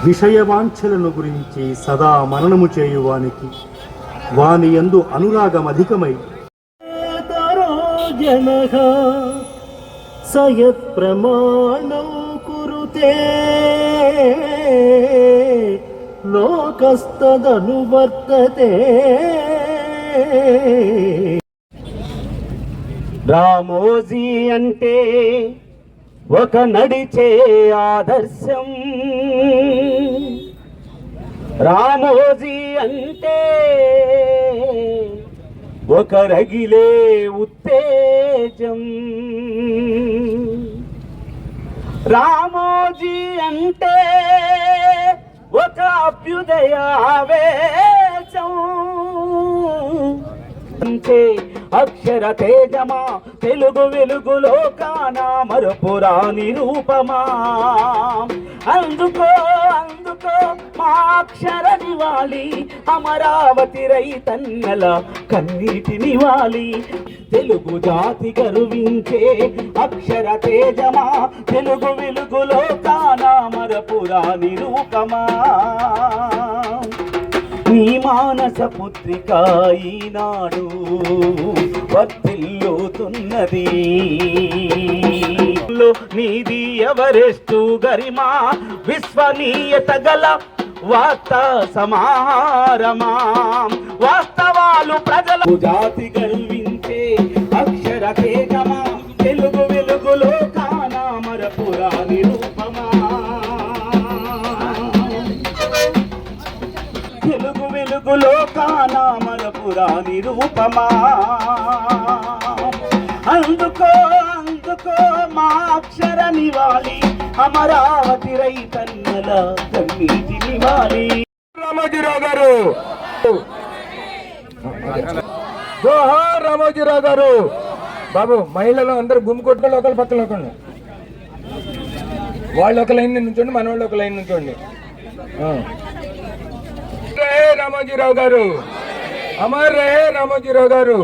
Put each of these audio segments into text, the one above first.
విషయవాంఛలను గురించి సదా మననము చేయువానికి వాని యందు అనురాగం అధికమై జనః సయత్ ప్రమాణం కురుతే లోకస్తదనువర్తతే. రామోజీ అంటే ఒక నడిచే ఆదర్శం, రామోజీ అంటే ఒక రగిలే ఉత్తేజం, రామోజీ అంటే ఒక అభ్యుదయ ఆవేశం. అంటే అక్షర తేజమా తెలుగు వెలుగులో కానా మరపురాని రూపమా. అందుకో అందుకో మా అక్షర నివాలి, అమరావతి రైతన్నల కన్నీటి నివాలి. తెలుగు జాతి గర్వించే అక్షర తేజమా తెలుగు వెలుగులో కానా మరపురాని రూపమా. నీ మానస పుత్రిక ఈనాడు వర్ధిల్లుతున్నది. నీది ఎవరెస్టు గరిమా విశ్వనీయత గల వార్తా సమాహారమా. వాస్తవాలు ప్రజల జాతి గర్వించే అక్షర తేజమా తెలుగు వెలుగులో కానా మరపురాని రూపమా. తెలుగు వెలుగులో కానా మరపురాని రూపమా. అందుకో అందుకో మా అక్షర నివాలి, అమరావతి రైతన్నల కన్నీటి నివాలి. రామోజీరావు గారు, జోహార్ రామోజీరావు గారు. బాబు మహిళలు అందరూ గుమ్మికొట్టుకోండి, ఒకరి పక్కన ఒకళ్ళు. వాళ్ళు ఒక లైన్ నుంచోండి, మన వాళ్ళు ఒక లైన్ నుంచోండి. రామోజీరావు గారు, అమర్ రహే రామోజీరావు గారు.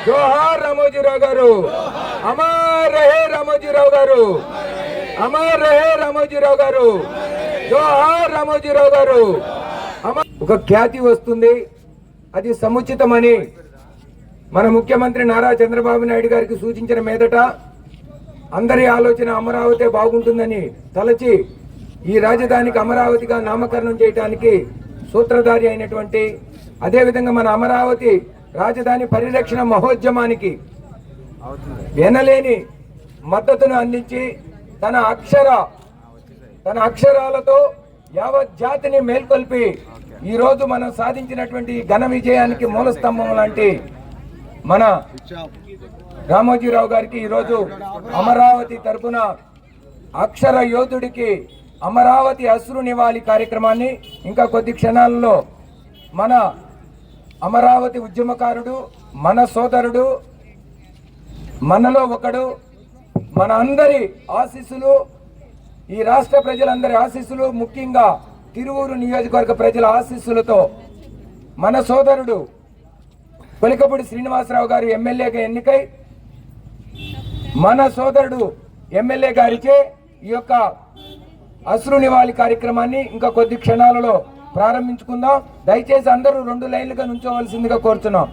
జోహార్ రామోజీరావు గారు, అమర్ రహే రామోజీరావు గారు, అమర్ రహే రామోజీరావు గారు. జోహార్ రామోజీరావు గారు. ఒక ఖ్యాతి వస్తుంది, అది సముచితమని మన ముఖ్యమంత్రి నారా చంద్రబాబు నాయుడు గారికి సూచించిన మీదట అందరి ఆలోచన అమరావతి బాగుంటుందని తలచి ఈ రాజధానికి అమరావతిగా నామకరణం చేయడానికి సూత్రధారి అయినటువంటి, అదేవిధంగా మన అమరావతి రాజధాని పరిరక్షణ మహోద్యమానికి వినలేని మద్దతును అందించి తన అక్షరాలతో యావత్ జాతిని మేల్కొల్పి ఈరోజు మనం సాధించినటువంటి ఘన విజయానికి మూల స్తంభం లాంటి మన రామోజీరావు గారికి ఈరోజు అమరావతి తరపున అక్షర యోధుడికి అమరావతి అశ్రు నివాళి కార్యక్రమాన్ని ఇంకా కొద్ది క్షణాలలో మన అమరావతి ఉద్యమకారుడు, మన సోదరుడు, మనలో ఒకడు, మన అందరి ఆశీస్సులు, ఈ రాష్ట్ర ప్రజలందరి ఆశీస్సులు, ముఖ్యంగా తిరువూరు నియోజకవర్గ ప్రజల ఆశీస్సులతో మన సోదరుడు కొలికపూడి శ్రీనివాసరావు గారు ఎమ్మెల్యేగా ఎన్నికై మన సోదరుడు ఎమ్మెల్యే గారిచే ఈ యొక్క అశ్రు నివాళి కార్యక్రమాన్ని ఇంకా కొద్ది క్షణాలలో ప్రారంభించుకుందాం. దయచేసి అందరూ 2 లైన్లుగా నుంచోవలసిందిగా కోరుతున్నాం.